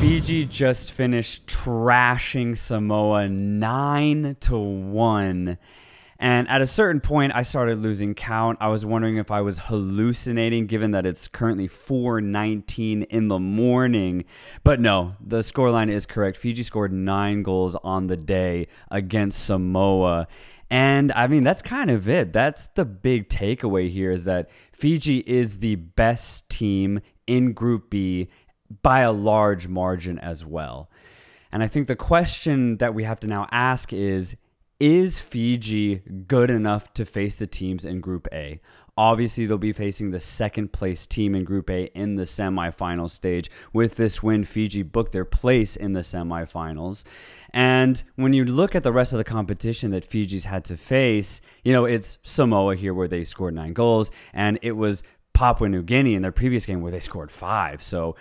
Fiji just finished trashing Samoa 9-1. And at a certain point, I started losing count. I was wondering if I was hallucinating, given that it's currently 4:19 in the morning. But no, the scoreline is correct. Fiji scored 9 goals on the day against Samoa. And I mean, that's kind of it. That's the big takeaway here, is that Fiji is the best team in Group B by a large margin as well. And I think the question that we have to now ask is Fiji good enough to face the teams in Group A? Obviously, they'll be facing the second place team in Group A in the semifinal stage. With this win, Fiji booked their place in the semifinals. And when you look at the rest of the competition that Fiji's had to face, you know, it's Samoa here where they scored 9 goals, and it was Papua New Guinea in their previous game where they scored 5. So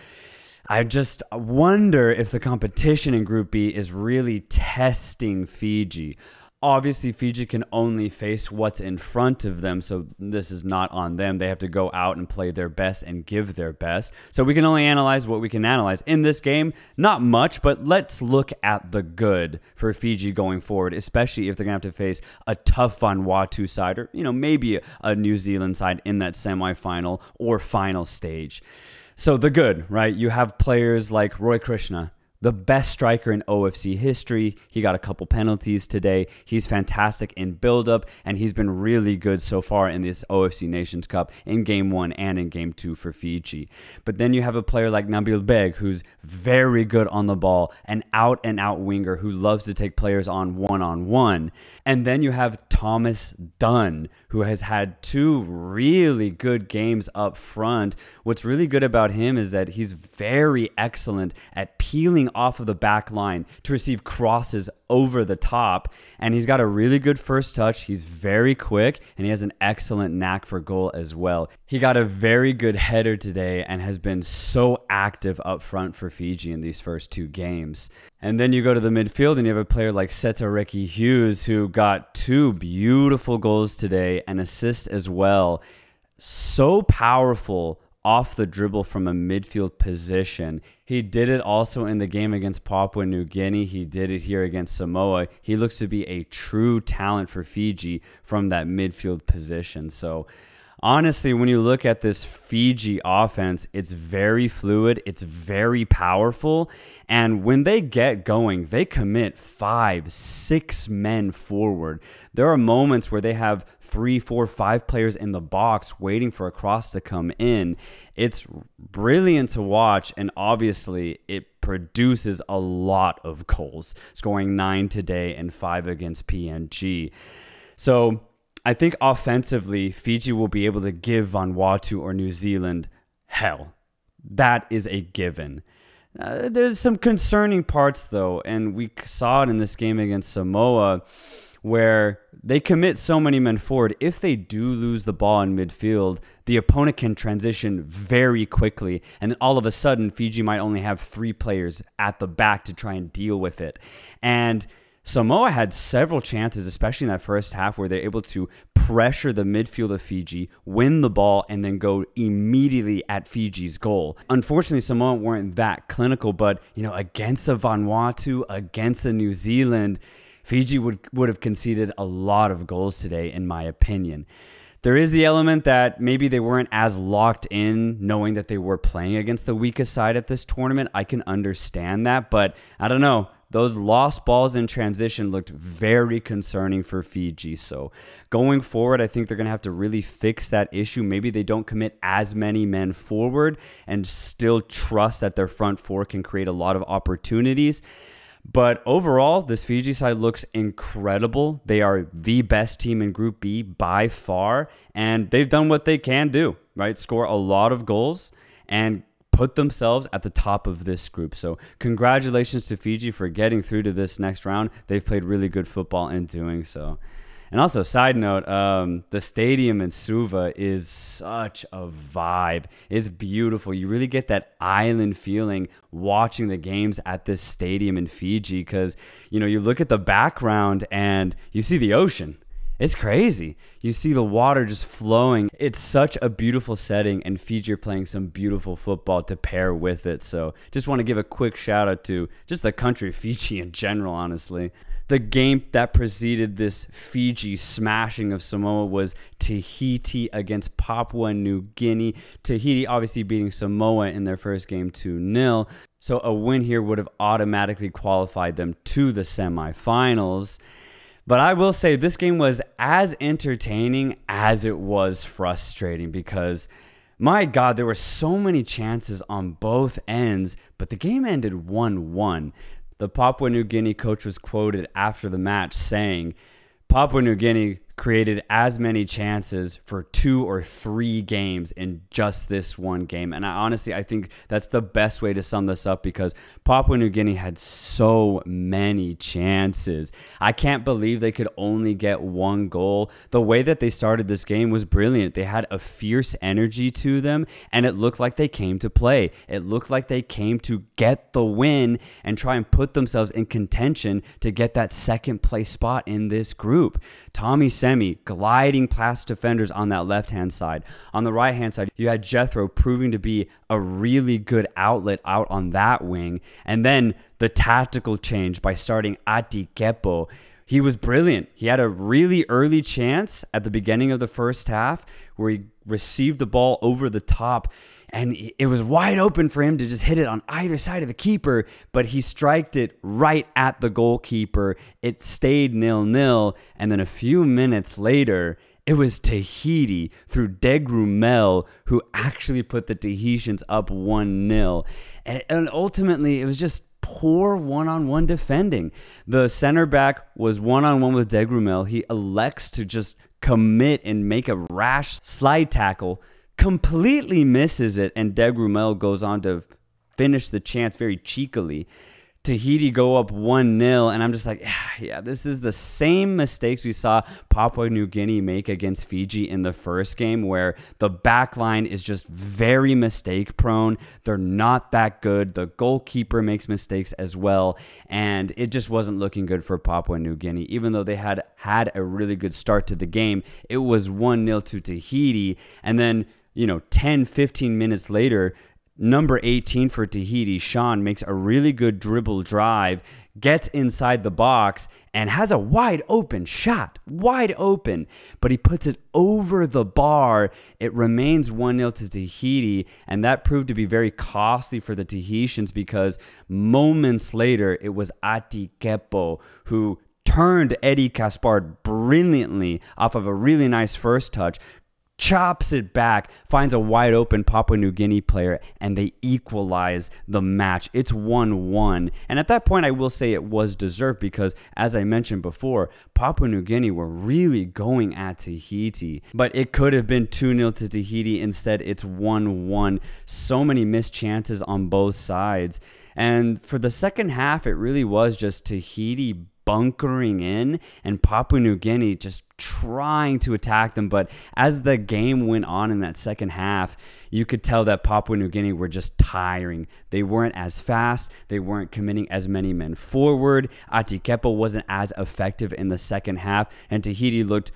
I just wonder if the competition in Group B is really testing Fiji. Obviously, Fiji can only face what's in front of them, so this is not on them. They have to go out and play their best and give their best. So we can only analyze what we can analyze. In this game, not much, but let's look at the good for Fiji going forward, especially if they're going to have to face a tough Vanuatu side, or maybe a New Zealand side in that semifinal or final stage. So the good, right? You have players like Roy Krishna, the best striker in OFC history. He got a couple penalties today. He's fantastic in build-up, and he's been really good so far in this OFC Nations Cup in Game 1 and in Game 2 for Fiji. But then you have a player like Nabil Beg, who's very good on the ball, an out-and-out winger who loves to take players on one-on-one. And then you have Thomas Dunn, who has had 2 really good games up front. What's really good about him is that he's very excellent at peeling off of the back line to receive crosses over the top, and he's got a really good first touch. He's very quick, and he has an excellent knack for goal as well. He got a very good header today and has been so active up front for Fiji in these first 2 games. And then you go to the midfield and you have a player like Setareki Hughes, who got 2 beautiful goals today and assist as well. So powerful off the dribble from a midfield position. He did it also in the game against Papua New Guinea. He did it here against Samoa. He looks to be a true talent for Fiji from that midfield position. So honestly, when you look at this Fiji offense, it's very fluid, it's very powerful, and when they get going, they commit 5, 6 men forward. There are moments where they have 3, 4, 5 players in the box waiting for a cross to come in. It's brilliant to watch, and obviously it produces a lot of goals, scoring 9 today and 5 against PNG. So I think offensively, Fiji will be able to give Vanuatu or New Zealand hell. That is a given. There's some concerning parts, though, and we saw it in this game against Samoa, where they commit so many men forward. If they do lose the ball in midfield, the opponent can transition very quickly, and then all of a sudden, Fiji might only have 3 players at the back to try and deal with it. And Samoa had several chances, especially in that first half, where they're able to pressure the midfield of Fiji, win the ball, and then go immediately at Fiji's goal. Unfortunately, Samoa weren't that clinical, but against a Vanuatu, against a New Zealand, Fiji would have conceded a lot of goals today, in my opinion. There is the element that maybe they weren't as locked in, knowing that they were playing against the weakest side at this tournament. I can understand that, but I don't know. Those lost balls in transition looked very concerning for Fiji. So going forward, I think they're going to have to really fix that issue. Maybe they don't commit as many men forward and still trust that their front 4 can create a lot of opportunities. But overall, this Fiji side looks incredible. They are the best team in Group B by far, and they've done what they can do, right? Score a lot of goals and put themselves at the top of this group. So congratulations to Fiji for getting through to this next round. They've played really good football in doing so. And also, side note, the stadium in Suva is such a vibe. It's beautiful. You really get that island feeling watching the games at this stadium in Fiji, because you look at the background and you see the ocean. It's crazy. You see the water just flowing. It's such a beautiful setting, and Fiji are playing some beautiful football to pair with it. So just want to give a quick shout out to just the country of Fiji in general, honestly. The game that preceded this Fiji smashing of Samoa was Tahiti against Papua New Guinea. Tahiti obviously beating Samoa in their first game 2-0. So a win here would have automatically qualified them to the semifinals. But I will say this game was as entertaining as it was frustrating because, my God, there were so many chances on both ends, but the game ended 1-1. The Papua New Guinea coach was quoted after the match saying, Papua New Guinea created as many chances for 2 or 3 games in just this one game. And I think that's the best way to sum this up because Papua New Guinea had so many chances. I can't believe they could only get 1 goal. The way that they started this game was brilliant. They had a fierce energy to them, and it looked like they came to play. It looked like they came to get the win and try and put themselves in contention to get that second place spot in this group. Tommy Semi gliding past defenders on that left-hand side. On the right-hand side, you had Jethro proving to be a really good outlet out on that wing. And then the tactical change by starting Ati Kepo. He was brilliant. He had a really early chance at the beginning of the first half where he received the ball over the top, and it was wide open for him to just hit it on either side of the keeper, but he striked it right at the goalkeeper. It stayed 0-0, and then a few minutes later, it was Tahiti through Degrumel who actually put the Tahitians up 1-0. And ultimately, it was just poor one-on-one defending. The center back was one-on-one with Degrumel. He elects to just commit and make a rash slide tackle, completely misses it, and Degrumel goes on to finish the chance very cheekily. Tahiti go up 1-0, and I'm just like, yeah, this is the same mistakes we saw Papua New Guinea make against Fiji in the first game, where the back line is just very mistake prone. They're not that good. The goalkeeper makes mistakes as well, and it just wasn't looking good for Papua New Guinea. Even though they had a really good start to the game, it was 1-0 to Tahiti, and then 10, 15 minutes later, number 18 for Tahiti, Sean, makes a really good dribble drive, gets inside the box, and has a wide open shot. Wide open. But he puts it over the bar. It remains 1-0 to Tahiti, and that proved to be very costly for the Tahitians because moments later, it was Ati Kepo who turned Eddie Caspard brilliantly off of a really nice first touch, chops it back, finds a wide open Papua New Guinea player, and they equalize the match. It's 1-1. And at that point, I will say it was deserved because, as I mentioned before, Papua New Guinea were really going at Tahiti. But it could have been 2-0 to Tahiti. Instead, it's 1-1. So many missed chances on both sides. And for the second half, it really was just Tahiti bunkering in and Papua New Guinea just trying to attack them. But as the game went on in that second half, you could tell that Papua New Guinea were just tiring. They weren't as fast. They weren't committing as many men forward. Ati Kepo wasn't as effective in the second half, and Tahiti looked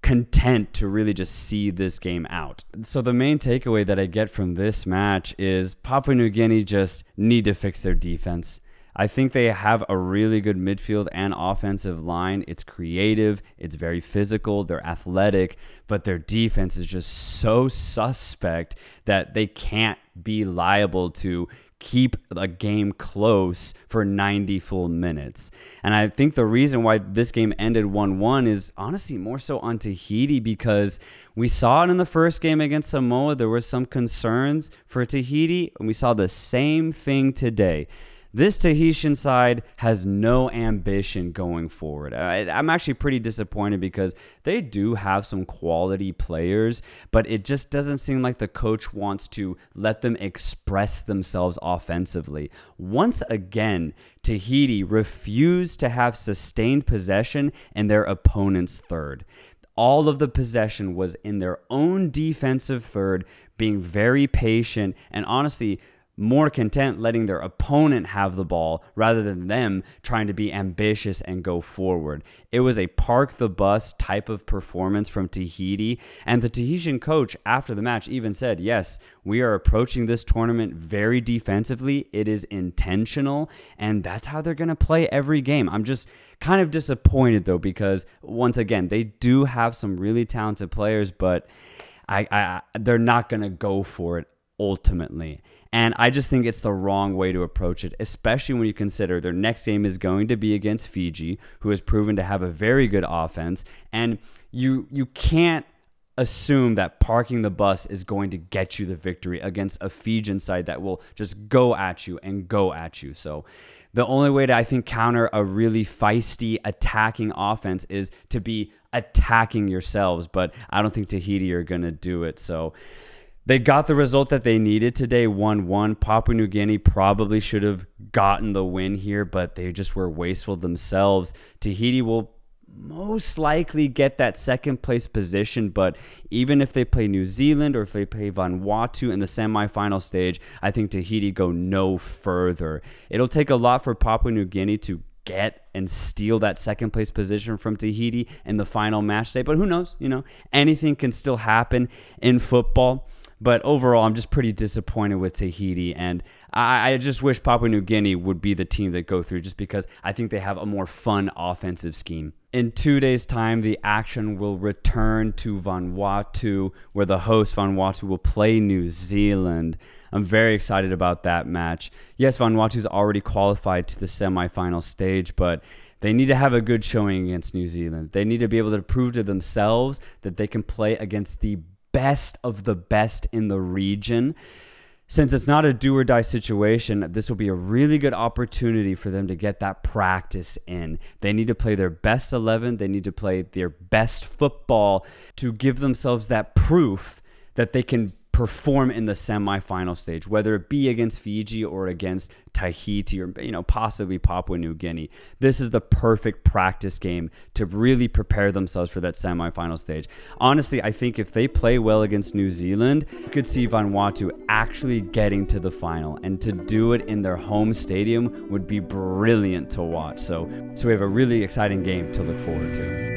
content to really just see this game out. So the main takeaway that I get from this match is Papua New Guinea just need to fix their defense. I think they have a really good midfield and offensive line. It's creative, it's very physical, they're athletic, but their defense is just so suspect that they can't be liable to keep a game close for 90 full minutes. And I think the reason why this game ended 1-1 is honestly more so on Tahiti, because we saw it in the first game against Samoa. There were some concerns for Tahiti, and we saw the same thing today. This Tahitian side has no ambition going forward. I'm actually pretty disappointed because they do have some quality players, but it just doesn't seem like the coach wants to let them express themselves offensively. Once again, Tahiti refused to have sustained possession in their opponent's third. All of the possession was in their own defensive third, being very patient, and honestly, more content letting their opponent have the ball rather than them trying to be ambitious and go forward. It was a park the bus type of performance from Tahiti, and the Tahitian coach after the match even said, yes, we are approaching this tournament very defensively. It is intentional, and that's how they're going to play every game. I'm just kind of disappointed though, because once again, they do have some really talented players, but they're not going to go for it ultimately. And I just think it's the wrong way to approach it, especially when you consider their next game is going to be against Fiji, who has proven to have a very good offense. And you can't assume that parking the bus is going to get you the victory against a Fijian side that will just go at you and go at you. So the only way to, I think, counter a really feisty attacking offense is to be attacking yourselves. But I don't think Tahiti are going to do it. So they got the result that they needed today, 1-1. Papua New Guinea probably should have gotten the win here, but they just were wasteful themselves. Tahiti will most likely get that second place position, but even if they play New Zealand or if they play Vanuatu in the semifinal stage, I think Tahiti go no further. It'll take a lot for Papua New Guinea to get and steal that second place position from Tahiti in the final match day, but who knows? Anything can still happen in football. But overall, I'm just pretty disappointed with Tahiti, and I just wish Papua New Guinea would be the team that go through, just because I think they have a more fun offensive scheme. In 2 days' time, the action will return to Vanuatu, where the host Vanuatu will play New Zealand. I'm very excited about that match. Yes, Vanuatu's already qualified to the semifinal stage, but they need to have a good showing against New Zealand. They need to be able to prove to themselves that they can play against the best of the best in the region. Since it's not a do-or-die situation, this will be a really good opportunity for them to get that practice in. They need to play their best 11. They need to play their best football to give themselves that proof that they can perform in the semifinal stage, whether it be against Fiji or against Tahiti or possibly Papua New Guinea. This is the perfect practice game to really prepare themselves for that semifinal stage. Honestly, I think if they play well against New Zealand, you could see Vanuatu actually getting to the final, and to do it in their home stadium would be brilliant to watch. So we have a really exciting game to look forward to.